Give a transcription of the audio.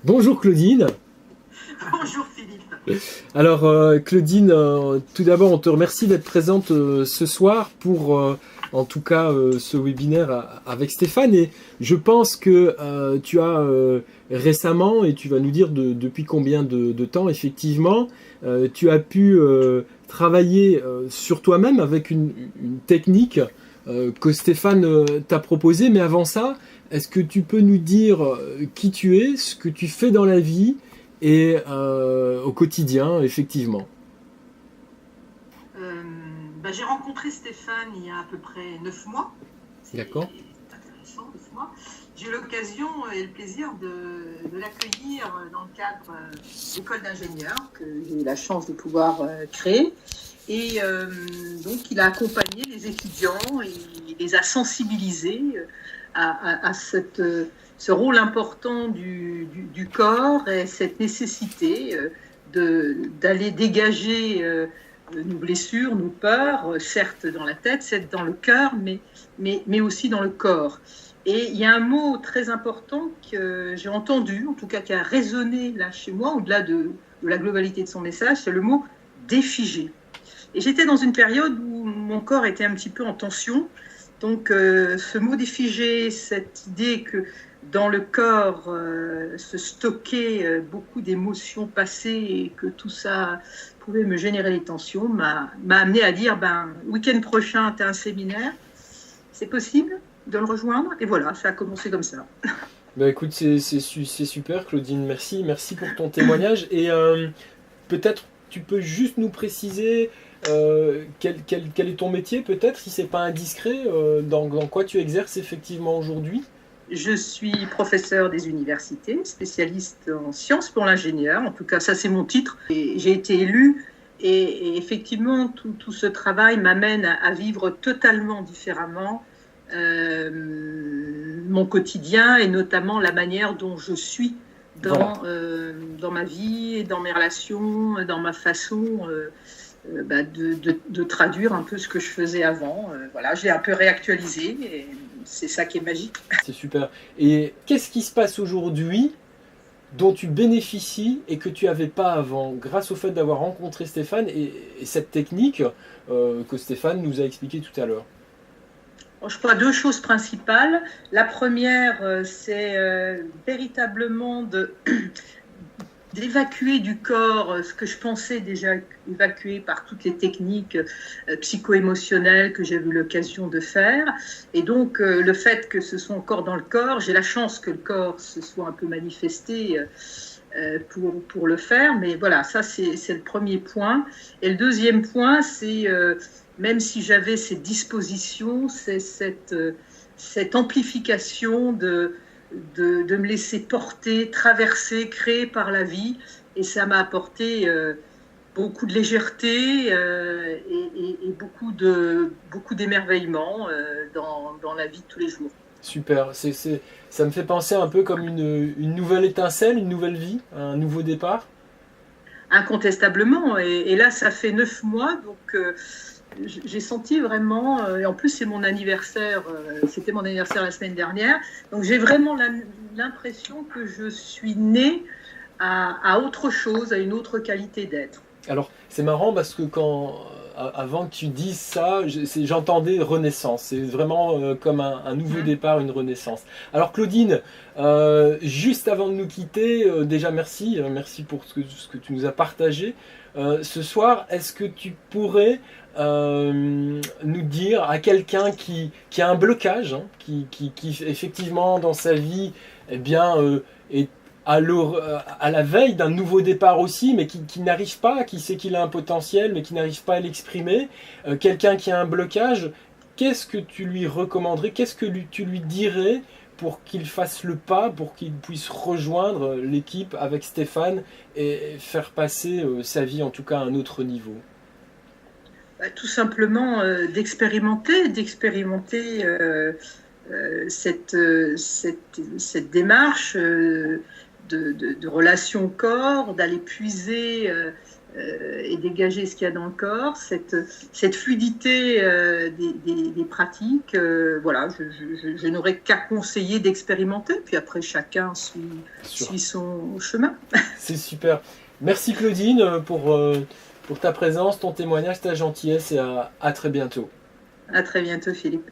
Bonjour Claudine. Bonjour Philippe. Alors Claudine, tout d'abord on te remercie d'être présente ce soir pour en tout cas ce webinaire avec Stéphane et je pense que tu as récemment, et tu vas nous dire depuis combien de temps effectivement, tu as pu travailler sur toi-même avec une technique que Stéphane t'a proposée, mais avant ça, est-ce que tu peux nous dire qui tu es, ce que tu fais dans la vie et au quotidien, effectivement. Euh, j'ai rencontré Stéphane il y a à peu près 9 mois. C'est D'accord. intéressant, 9 mois. J'ai eu l'occasion et le plaisir de l'accueillir dans le cadre d'école d'ingénieurs que j'ai eu la chance de pouvoir créer. Et donc, il a accompagné les étudiants et il les a sensibilisés à ce rôle important du corps et cette nécessité d'aller dégager nos blessures, nos peurs, certes dans la tête, certes dans le cœur, mais aussi dans le corps. Et il y a un mot très important que j'ai entendu, en tout cas qui a résonné là chez moi, au-delà de la globalité de son message, c'est le mot défigé. Et j'étais dans une période où mon corps était un petit peu en tension. Donc ce mot défigé, cette idée que dans le corps se stockait beaucoup d'émotions passées et que tout ça pouvait me générer des tensions, m'a amené à dire, week-end prochain, tu as un séminaire, c'est possible de le rejoindre? Et voilà, ça a commencé comme ça. Bah écoute, c'est super Claudine, merci pour ton témoignage et peut-être tu peux juste nous préciser quel est ton métier peut-être, si c'est pas indiscret, dans quoi tu exerces effectivement aujourd'hui. Je suis professeur des universités, spécialiste en sciences pour l'ingénieur. En tout cas, ça, c'est mon titre. Et j'ai été élue. Et effectivement, tout ce travail m'amène à vivre totalement différemment mon quotidien et notamment la manière dont je suis dans ma vie, et dans mes relations, dans ma façon de traduire un peu ce que je faisais avant. Voilà, je l'ai un peu réactualisé et c'est ça qui est magique. C'est super. Et qu'est-ce qui se passe aujourd'hui dont tu bénéficies et que tu n'avais pas avant, grâce au fait d'avoir rencontré Stéphane et cette technique que Stéphane nous a expliqué tout à l'heure? Je crois deux choses principales. La première, c'est véritablement d'évacuer du corps ce que je pensais déjà évacuer par toutes les techniques psycho-émotionnelles que j'ai eu l'occasion de faire. Et donc, le fait que ce soit encore dans le corps, j'ai la chance que le corps se soit un peu manifesté pour le faire. Mais voilà, ça, c'est le premier point. Et le deuxième point, c'est, même si j'avais ces dispositions, c'est cette amplification de me laisser porter, traverser, créer par la vie. Et ça m'a apporté beaucoup de légèreté et beaucoup d'émerveillement dans la vie de tous les jours. Super, ça me fait penser un peu comme une nouvelle étincelle, une nouvelle vie, un nouveau départ. Incontestablement. Et là, ça fait 9 mois, donc j'ai senti vraiment, et en plus c'est mon anniversaire, c'était mon anniversaire la semaine dernière, donc j'ai vraiment l'impression que je suis née à autre chose, à une autre qualité d'être. Alors, c'est marrant parce que avant que tu dises ça, j'entendais renaissance. C'est vraiment comme un nouveau départ, une renaissance. Alors, Claudine, juste avant de nous quitter, déjà merci pour ce que tu nous as partagé. Ce soir, est-ce que tu pourrais nous dire à quelqu'un qui a un blocage, hein, qui effectivement dans sa vie eh bien, est à la veille d'un nouveau départ aussi, mais qui n'arrive pas, qui sait qu'il a un potentiel, mais qui n'arrive pas à l'exprimer, quelqu'un qui a un blocage, qu'est-ce que tu lui recommanderais, qu'est-ce que tu lui dirais pour qu'il fasse le pas, pour qu'il puisse rejoindre l'équipe avec Stéphane et faire passer sa vie en tout cas à un autre niveau? Tout simplement d'expérimenter cette démarche, de relation au corps, d'aller puiser et dégager ce qu'il y a dans le corps, cette fluidité des pratiques. Voilà, je n'aurais qu'à conseiller d'expérimenter, puis après chacun suit son chemin. C'est super. Merci Claudine pour ta présence, ton témoignage, ta gentillesse et à très bientôt. À très bientôt Philippe.